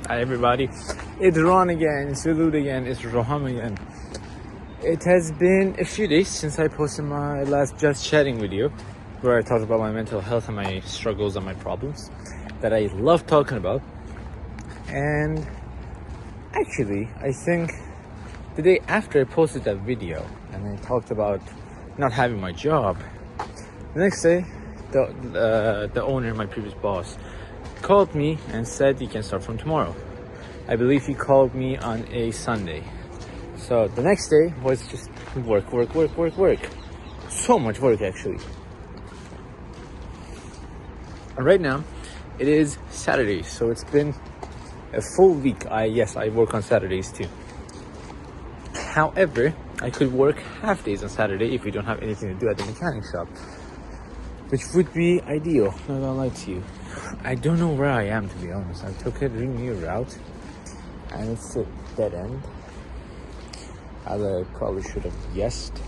Hi everybody, it's Ron again, Salute again, it's Roham again. It has been a few days since I posted my last Just Chatting video where I talked about my mental health and my struggles and my problems that I love talking about. And actually, I think the day after I posted that video and I talked about not having my job, the next day the owner, my previous boss, called me and said you can start from tomorrow. I believe he called me on a Sunday. So the next day was just work. So much work actually. And right now it is Saturday, so it's been a full week. I work on Saturdays too. However, I could work half days on Saturday if we don't have anything to do at the mechanic shop, which would be ideal, not gonna lie to you. I don't know where I am, to be honest. I took a really new route and it's a dead end, as I probably should have guessed.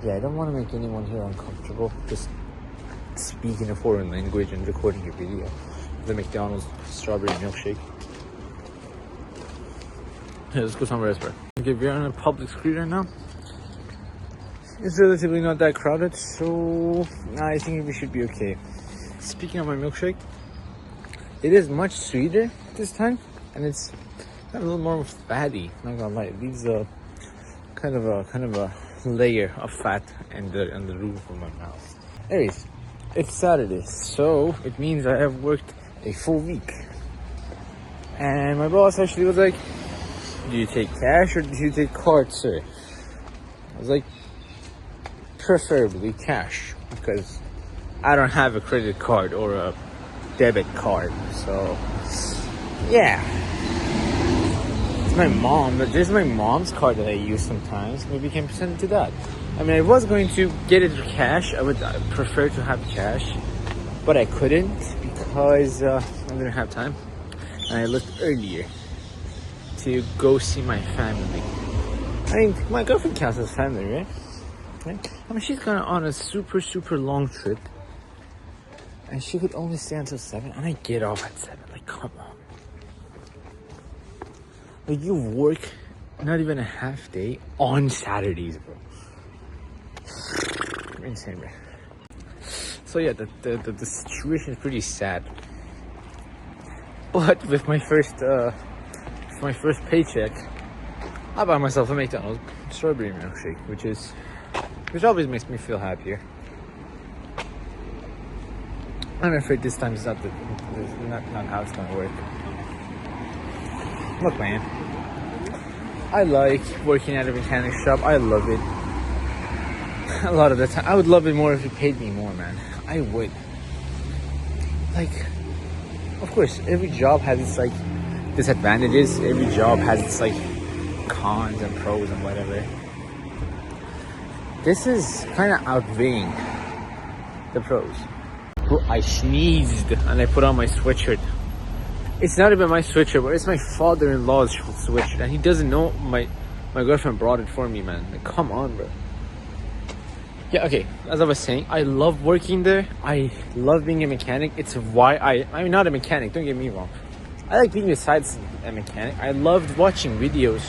Yeah, I don't want to make anyone here uncomfortable just speaking a foreign language and recording a video. The McDonald's strawberry milkshake. Yeah, let's go somewhere else, bro. Okay, we're on a public street right now. It's relatively not that crowded, so I think we should be okay. Speaking of my milkshake, it is much sweeter this time, and it's a little more fatty. Not gonna lie, it leaves a kind of a layer of fat in the roof of my mouth. Anyways, it's Saturday, so it means I have worked a full week. And my boss actually was like, "Do you take cash or do you take card, sir?" I was like, preferably cash, because I don't have a credit card or a debit card. So yeah, it's my mom. There's my mom's card that I use sometimes. Maybe you can send it to that. I mean, I was going to get it cash. I would prefer to have cash, but I couldn't because I didn't have time, and I left earlier to go see my family. I mean, my girlfriend counts as family, right? I mean, she's gone on a super long trip, and she could only stay until 7, and I get off at 7. Like, come on. Like, you work not even a half day on Saturdays, bro. Insane, bro. So yeah, the situation is pretty sad. But with my first paycheck, I buy myself a McDonald's strawberry milkshake, which always makes me feel happier. I'm afraid this time is not how it's gonna work. Look, man, I like working at a mechanic shop. I love it. A lot of the time, I would love it more if you paid me more, man. I would. Like, of course, every job has its like disadvantages. Every job has its like cons and pros and whatever. This is kind of outweighing the pros. Bro, I sneezed and I put on my sweatshirt. It's not even my sweatshirt, but it's my father-in-law's sweatshirt, and he doesn't know my girlfriend brought it for me, man. Like, come on, bro. Yeah, okay, as I was saying, I love working there. I love being a mechanic. It's why I'm not a mechanic, don't get me wrong. I like being besides a mechanic. I loved watching videos,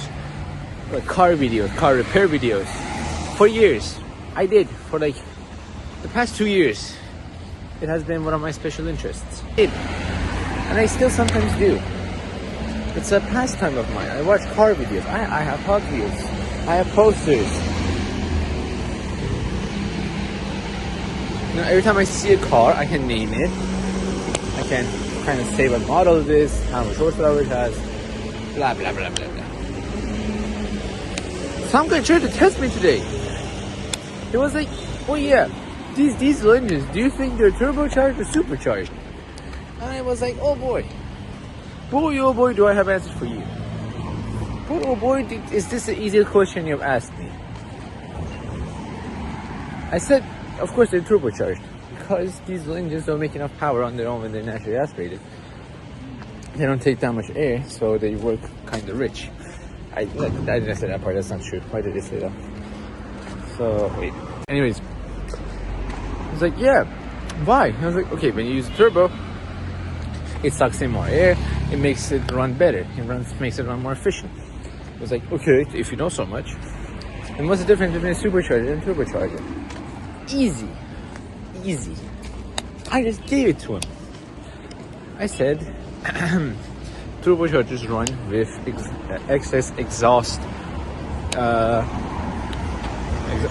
like car videos, car repair videos. For years, I did. For like the past 2 years, it has been one of my special interests. And I still sometimes do. It's a pastime of mine. I watch car videos. I have Hot Wheels. I have posters. You know, every time I see a car, I can name it. I can kind of say what model it is, how much horsepower it has, blah blah blah blah blah. Some guy tried to test me today. It was like, oh yeah, these diesel engines, do you think they're turbocharged or supercharged? And I was like, oh boy, do I have answers for you. Boy, oh boy, is this the easiest question you've asked me? I said, of course they're turbocharged, because diesel engines don't make enough power on their own when they're naturally aspirated. They don't take that much air, so they work kind of rich. I didn't say that part, that's not true. Why did I say that? So, wait. Anyways, I was like, yeah, why? I was like, okay, when you use turbo, it sucks in more air, it makes it run better. Makes it run more efficient. It was like, okay, if you know so much, and what's the difference between a supercharger and a turbocharger? Easy. I just gave it to him. I said, turbochargers run with excess exhaust.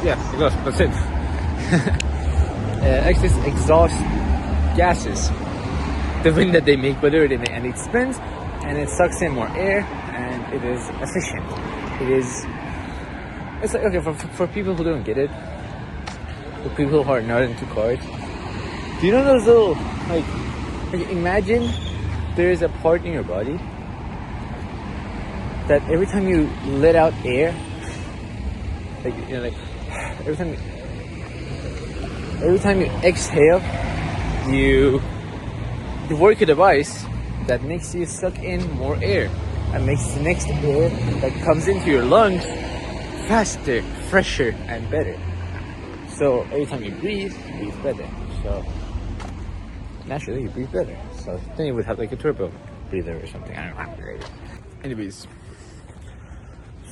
Exhaust. That's it. Excess exhaust gases. The wind that they make, whatever they make, and it spins, and it sucks in more air, and it is efficient. It's like, okay, for people who don't get it, for people who are not into cars, do you know those little, like imagine there is a part in your body that every time you let out air, like, you know, like every time you exhale, you work a device that makes you suck in more air and makes the next air that comes into your lungs faster, fresher, and better. So every time you breathe better. So naturally you breathe better. So then you would have like a turbo breather or something. I don't know. Anyways,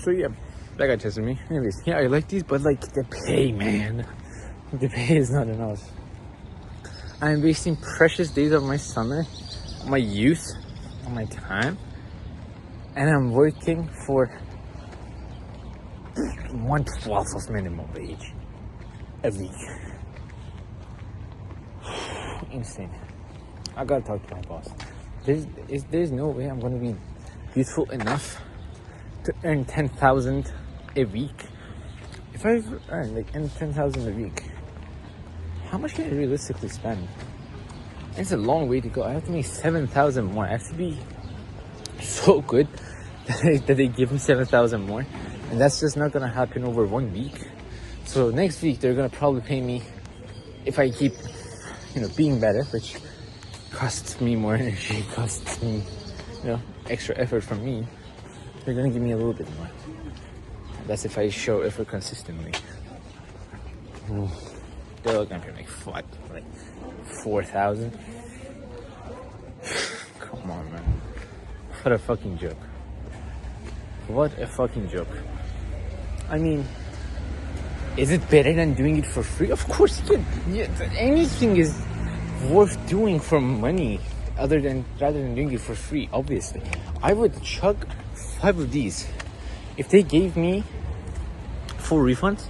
so yeah, that guy tested me. Anyways, yeah, I like these, but like the pay, man. The pay is not enough. I'm wasting precious days of my summer, my youth, my time, and I'm working for 1/12 of minimum wage a week. Insane. I gotta talk to my boss. There's no way I'm gonna be useful enough to earn 10,000 a week. If I earn like 10,000 a week, how much can I realistically spend? It's a long way to go. I have to make 7,000 more. I have to be so good that they give me 7,000 more, and that's just not gonna happen over 1 week. So next week they're gonna probably pay me, if I keep, being better, which costs me more energy, costs me, extra effort from me. They're gonna give me a little bit more. That's if I show effort consistently. They're gonna pay me like 4,000. Come on, man. What a fucking joke. What a fucking joke. I mean, is it better than doing it for free? Of course, yeah, anything is worth doing for money rather than doing it for free, obviously. I would chug 5 of these. If they gave me full refunds,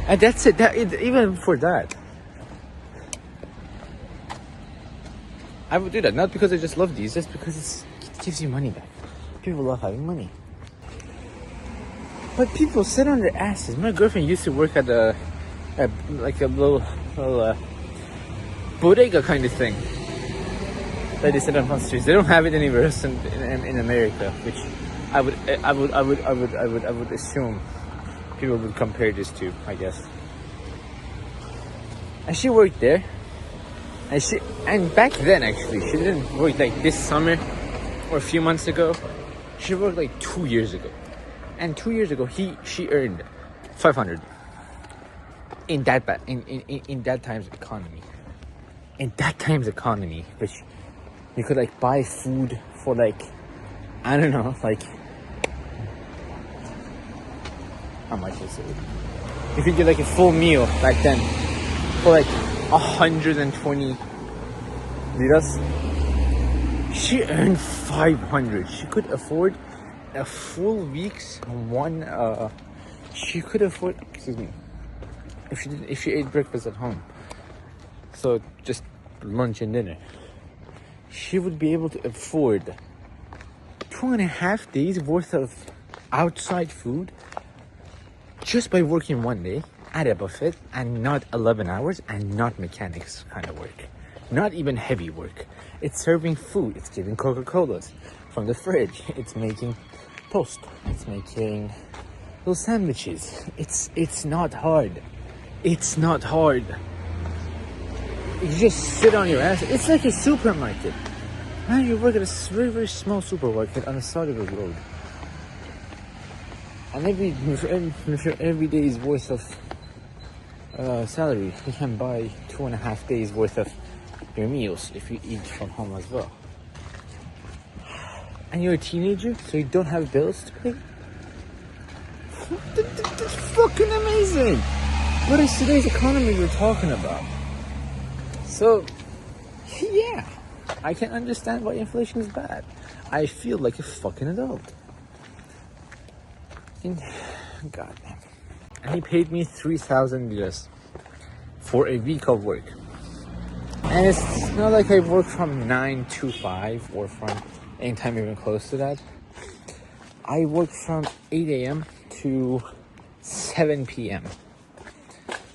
and that's it, even for that, I would do that. Not because I just love these, just because it gives you money back. People love having money. But people sit on their asses. My girlfriend used to work at a little bodega kind of thing that they sit on front streets. They don't have it anywhere else in America, which I would assume people would compare this to, I guess. And she worked there, and back then actually she didn't work like this summer or a few months ago. She worked like 2 years ago, and 2 years ago she earned 500 in that time's economy. In that time's economy, which you could like buy food for like, I don't know, like, how much is it? You could get like a full meal back then for like 120 liras. She earned 500. She could afford a full week's one. She could afford. Excuse me. If she ate breakfast at home, so just lunch and dinner, she would be able to afford 2.5 days worth of outside food just by working 1 day at a buffet, and not 11 hours, and not mechanics kind of work, not even heavy work. It's serving food. It's giving Coca-Colas from the fridge. It's making toast. It's making little sandwiches. It's not hard. It's not hard. You just sit on your ass. It's like a supermarket. Man, you work at a very, very small supermarket on the side of the road. And every day's worth of salary, you can buy 2.5 days worth of your meals if you eat from home as well. and you're a teenager, so you don't have bills to pay. That's fucking amazing. But it's today's economy we're talking about. So, yeah, I can understand why inflation is bad. I feel like a fucking adult. God damn. And he paid me 3,000 liras for a week of work. And it's not like I work from 9 to 5 or from any time even close to that. I work from 8 a.m. to 7 p.m.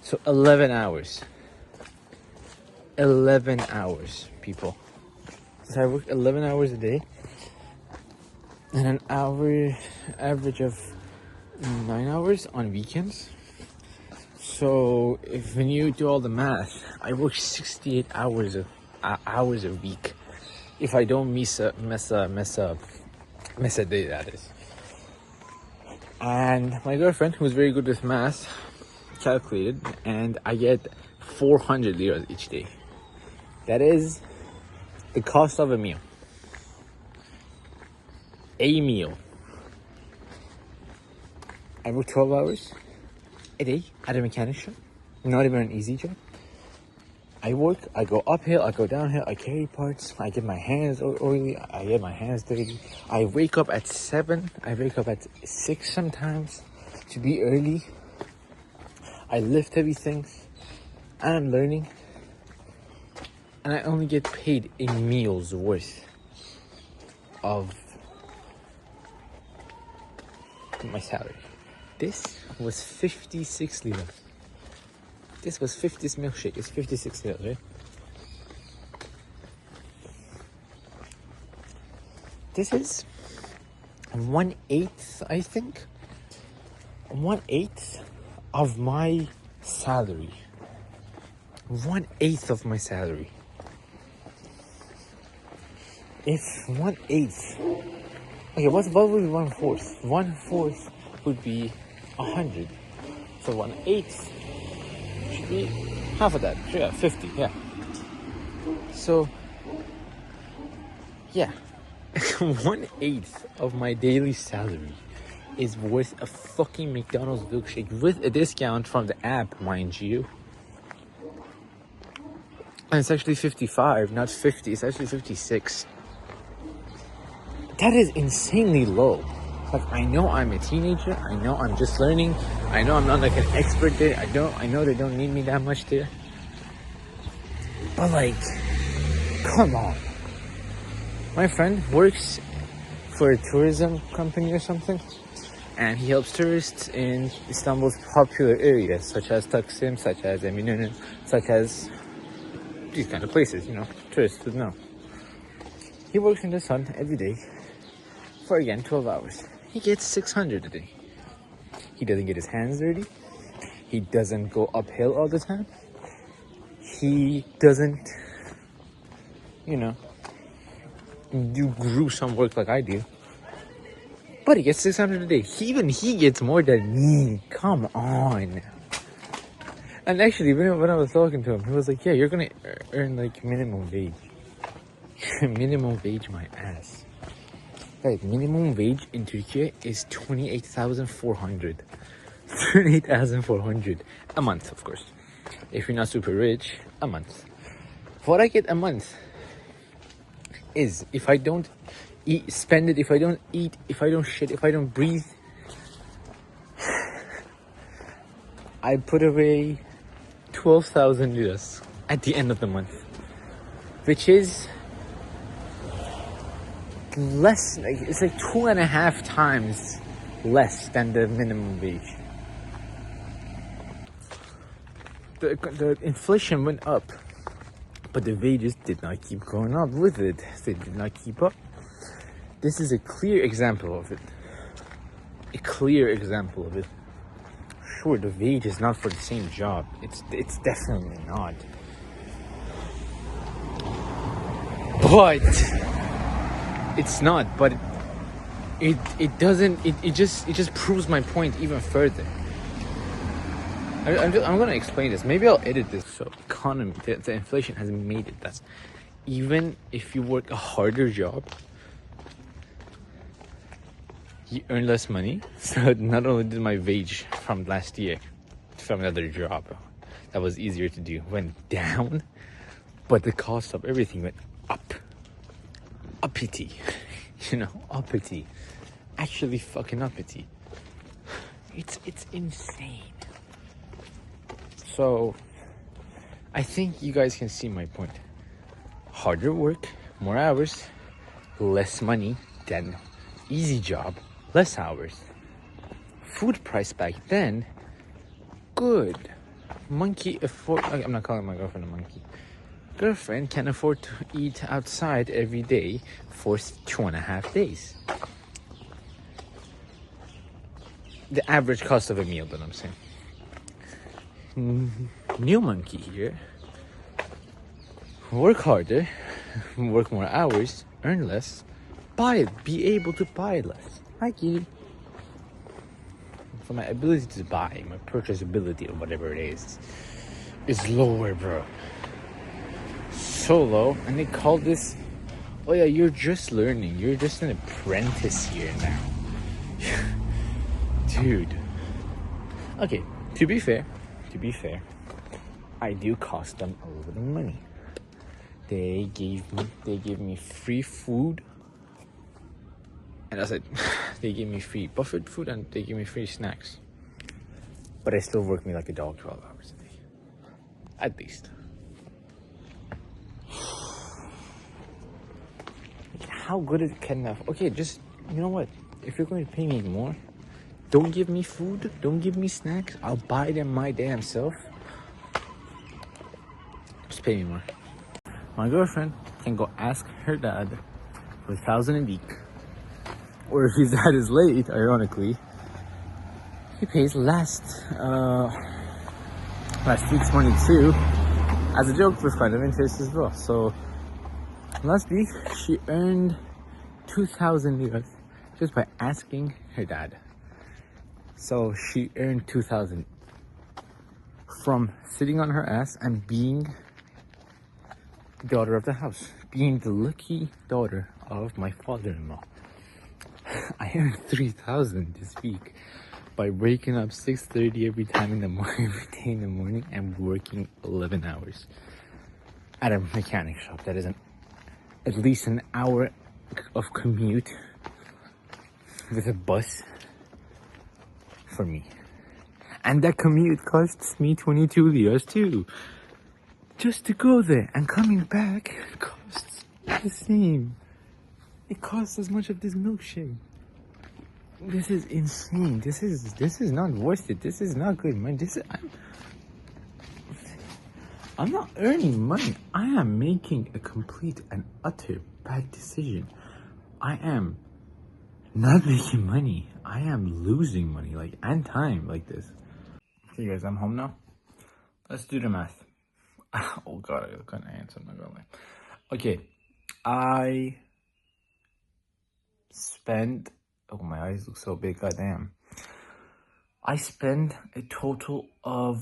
So 11 hours. 11 hours, people. So I work 11 hours a day. And an average of 9 hours on weekends. So when you do all the math, I work 68 hours a week. If I don't mess a day, that is. And my girlfriend, who's very good with math, calculated, and I get 400 liras each day. That is the cost of a meal. A meal. I work 12 hours a day at a mechanic shop. Not even an easy job. I work, I go uphill, I go downhill, I carry parts, I get my hands oily, I get my hands dirty. I wake up at 7, I wake up at 6 sometimes to be early. I lift heavy things, and I'm learning. And I only get paid a meal's worth of my salary. This was 56 liras. This milkshake is 56 liras, right? This is 1/8, I think. 1/8 of my salary. 1/8 of my salary. If 1/8, okay, what would be 1/4? 1/4 would be 100. So 1/8 should be half of that. Yeah, 50. Yeah. So yeah, 1/8 of my daily salary is worth a fucking McDonald's milkshake with a discount from the app, mind you. And it's actually 55, not 50. It's actually 56. That is insanely low. Like, I know I'm a teenager. I know I'm just learning. I know I'm not like an expert there. I know they don't need me that much there. But like, come on. My friend works for a tourism company or something, and he helps tourists in Istanbul's popular areas, such as Taksim, such as Eminönü, such as these kind of places, you know, tourists would know. He works in the sun every day for, again, 12 hours. He gets 600 a day. He doesn't get his hands dirty. He doesn't go uphill all the time. He doesn't, you know, do gruesome work like I do. But he gets 600 a day. Even he gets more than me. Come on. And actually, when I was talking to him, he was like, yeah, you're gonna earn like minimum wage. Minimum wage, my ass. Guys, minimum wage in Turkey is 28,400. 28,400 a month, of course. If you're not super rich, a month. What I get a month is, if I don't spend it, if I don't eat, if I don't shit, if I don't breathe, I put away 12,000 liras at the end of the month, which is less, like, it's like 2.5 times less than the minimum wage. The inflation went up, but the wages did not keep going up with it. They did not keep up. This is a clear example of it. A clear example of it. Sure, the wage is not for the same job. It's definitely not. But it's not. But it doesn't. It just proves my point even further. I'm gonna explain this. Maybe I'll edit this. So economy, the inflation has made it that even if you work a harder job, you earn less money. So not only did my wage from last year from another job that was easier to do went down, but the cost of everything went up. Uppity. Uppity. Actually fucking uppity. It's insane. So I think you guys can see my point. Harder work, more hours, less money than easy job, less hours. Food price back then, good. I'm not calling my girlfriend a monkey. Girlfriend can afford to eat outside every day for 2.5 days. The average cost of a meal, that I'm saying. New monkey here. Work harder, work more hours, earn less, be able to buy less. Hi, kitty. So my ability to buy, my purchase ability or whatever it is lower, bro. So low, and they call this, oh yeah, you're just learning. You're just an apprentice here now. Dude. Okay, to be fair, I do cost them a little bit of money. They gave me free food, and I said they gave me free buffet food and they gave me free snacks. But they still work me like a dog 12 hours a day, at least. How good it can have? Okay, just you know what? If you're going to pay me more, don't give me food, don't give me snacks. I'll buy them my damn self. Just pay me more. My girlfriend can go ask her dad for 1,000 a week. Or if his dad is late, ironically, he pays last week's money too. As a joke, with kind of interest as well. So last week she earned 2,000 liras just by asking her dad. So she earned 2,000 from sitting on her ass and being daughter of the house, being the lucky daughter of my father-in-law. I earned 3,000 this week by waking up 6:30 every day in the morning and working 11 hours at a mechanic shop. That is at least an hour of commute with a bus for me, and that commute costs me 22 liras too. Just to go there, and coming back costs the same. It costs as much of this milkshake. This is insane. This is not worth it. This is not good, man. I'm not earning money. I am making a complete and utter bad decision. I am not making money. I am losing money, and time like this. Okay, guys, I'm home now. Let's do the math. Oh god, I can't answer my god. Okay, I spend. Oh, my eyes look so big. Goddamn. I spend a total of.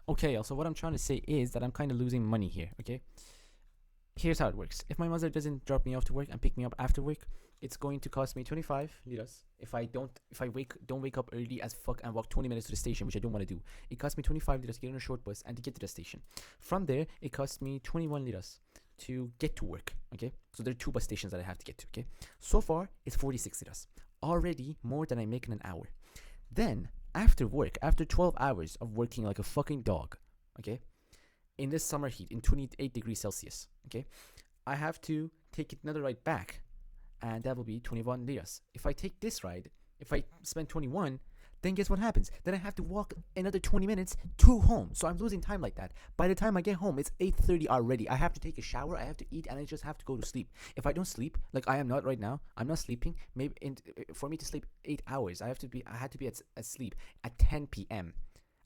Okay, also what I'm trying to say is that I'm kind of losing money here. Okay, here's how it works. If my mother doesn't drop me off to work and pick me up after work, it's going to cost me 25 liras. If I don't wake up early as fuck and walk 20 minutes to the station, which I don't want to do, it costs me 25 liras to get on a short bus and to get to the station. From there, it costs me 21 liras to get to work. Okay, so there are 2 bus stations that I have to get to. Okay, so far it's 46 liras, already more than I make in an hour. Then after work, after 12 hours of working like a fucking dog, okay, in this summer heat in 28 degrees Celsius, okay, I have to take another ride back, and that will be 21 liras. If I take this ride, if I spend 21, then guess what happens? Then I have to walk another 20 minutes to home. So I'm losing time like that. By the time I get home, it's 8:30 already. I have to take a shower, I have to eat, and I just have to go to sleep. If I don't sleep, like I am not right now, I'm not sleeping. Maybe for me to sleep 8 hours, I had to be at sleep at 10 p.m.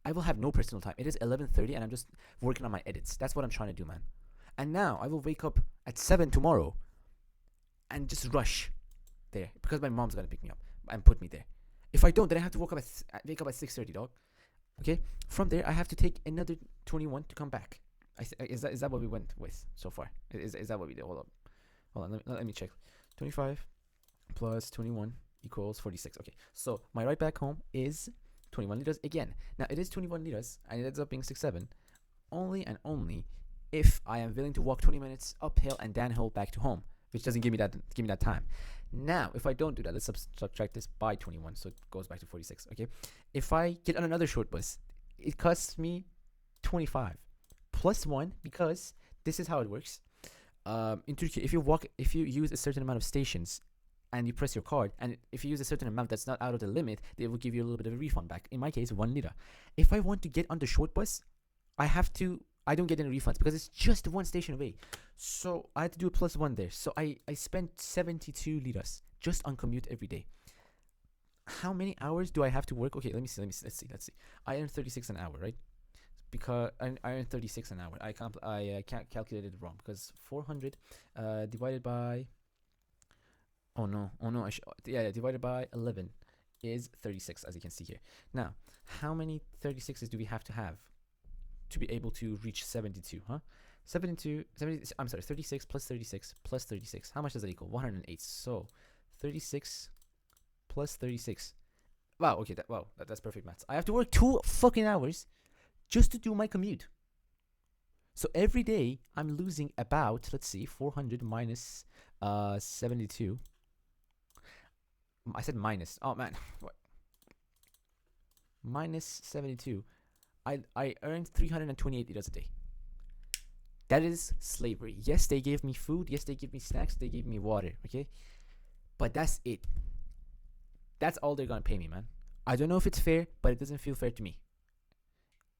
I will have no personal time. It is 11:30 and I'm just working on my edits. That's what I'm trying to do, man. And now I will wake up at 7 tomorrow and just rush there because my mom's gonna pick me up and put me there. If I don't, then I have to wake up at 6:30, dog. Okay. From there, I have to take another 21 to come back. Is that what we went with so far? Is that what we did? Hold on. Let me check. 25 plus 21 equals 46. Okay, so my ride back home is 21 liters again. Now it is 21 liters and it ends up being 6-7 only and only if I am willing to walk 20 minutes uphill and downhill back to home, which doesn't give me that time. Now, if I don't do that, let's subtract this by 21, so it goes back to 46. Okay, if I get on another short bus, it costs me 25 plus 1 because this is how it works. In Turkey, if you use a certain amount of stations and you press your card, and if you use a certain amount that's not out of the limit, they will give you a little bit of a refund back. In my case, 1 lira. If I want to get on the short bus, I don't get any refunds because it's just one station away. So I had to do a plus 1 there. So I spent 72 liras just on commute every day. How many hours do I have to work? Okay, let's see. I earn 36 an hour, right? Because I earn 36 an hour. I can't calculate it wrong because 400 divided by divided by 11 is 36, as you can see here. Now, how many 36s do we have to have to be able to reach 72, huh? 36 plus 36 plus 36. How much does that equal? 108. So 36 plus 36. Wow, okay, that's perfect maths. I have to work 2 fucking hours just to do my commute. So every day I'm losing about, let's see, 400 minus 72. I said minus. Oh man, what? Minus 72. I earned 328 liras a day. That is slavery. Yes, they gave me food. Yes, they gave me snacks. They gave me water. Okay, but that's it. That's all they're gonna pay me, man. I don't know if it's fair, but it doesn't feel fair to me.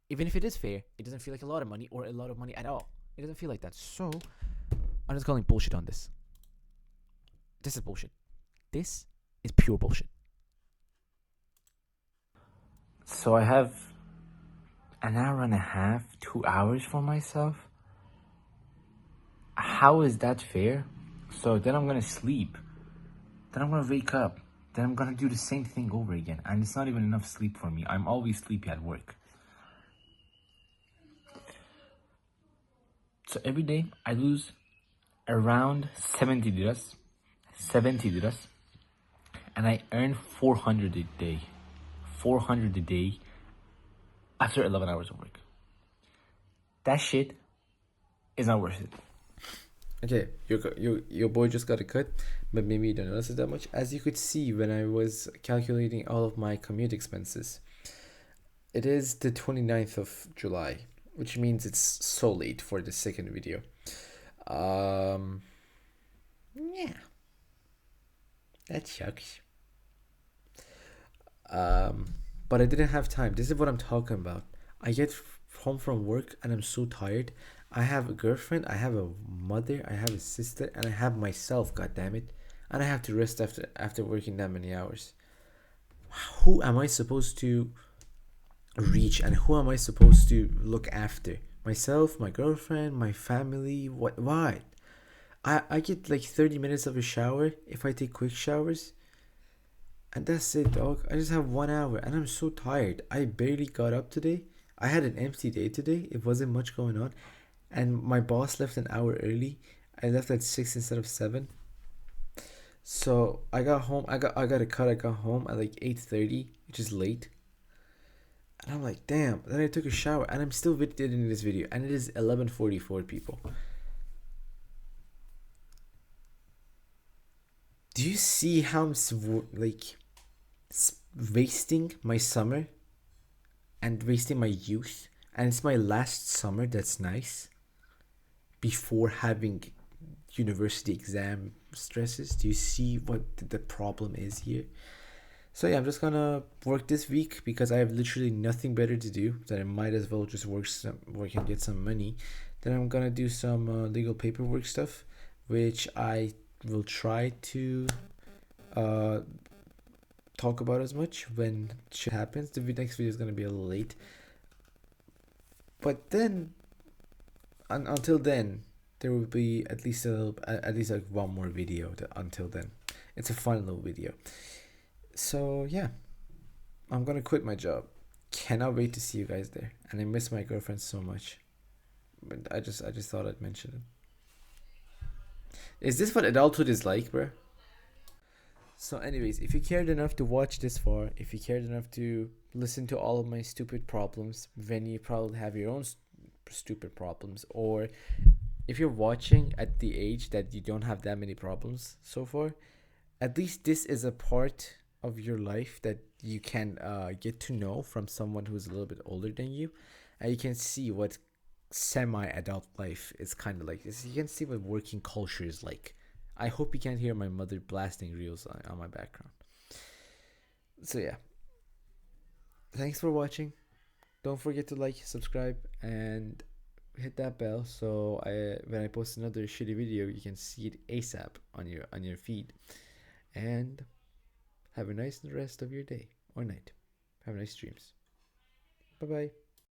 Even if it is fair, it doesn't feel like a lot of money or a lot of money at all. It doesn't feel like that. So I'm just calling bullshit on this. This is bullshit. This is pure bullshit. So I have an hour and a half, 2 hours for myself. How is that fair? So then I'm gonna sleep. Then I'm gonna wake up. Then I'm gonna do the same thing over again. And it's not even enough sleep for me. I'm always sleepy at work. So every day I lose around 70 liras. And I earn 400 a day. 400 a day after 11 hours of work. That shit is not worth it. Okay, your boy just got a cut, but maybe you don't notice it that much. As you could see when I was calculating all of my commute expenses, it is the 29th of July, which means it's so late for the second video. Yeah, that sucks. But I didn't have time. This is what I'm talking about. I get home from work and I'm so tired. I have a girlfriend, I have a mother, I have a sister, and I have myself, god damn it. And I have to rest after working that many hours. Who am I supposed to reach and who am I supposed to look after? Myself, my girlfriend, my family, what? Why? I get like 30 minutes of a shower if I take quick showers. And that's it, dog. I just have 1 hour and I'm so tired. I barely got up today. I had an empty day today. It wasn't much going on. And my boss left an hour early. I left at 6 instead of 7. So I got home. I got a cut. I got home at like 8:30, which is late. And I'm like, damn. Then I took a shower and I'm still editing this video. And it is 11:44, people. Do you see how I'm wasting my summer and wasting my youth? And it's my last summer that's nice before having university exam stresses. Do you see what the problem is here? So yeah, I'm just gonna work this week because I have literally nothing better to do. That I might as well just work and get some money. Then I'm gonna do some legal paperwork stuff, which I will try to talk about as much when shit happens. The next video is gonna be a little late, but then until then there will be at least like one more video until then. It's a fun little video. So yeah, I'm gonna quit my job. Cannot wait to see you guys there, and I miss my girlfriend so much. But I just thought I'd mention it. Is this what adulthood is like, bro? So, anyways, if you cared enough to watch this far, if you cared enough to listen to all of my stupid problems, then you probably have your own stupid problems. Or if you're watching at the age that you don't have that many problems so far, at least this is a part of your life that you can get to know from someone who's a little bit older than you, and you can see what semi-adult life is kind of like. You can see what working culture is like. I hope you can't hear my mother blasting reels on my background. So yeah, thanks for watching. Don't forget to like, subscribe, and hit that bell so when I post another shitty video, you can see it ASAP on your feed. And have a nice rest of your day or night. Have nice dreams. Bye bye.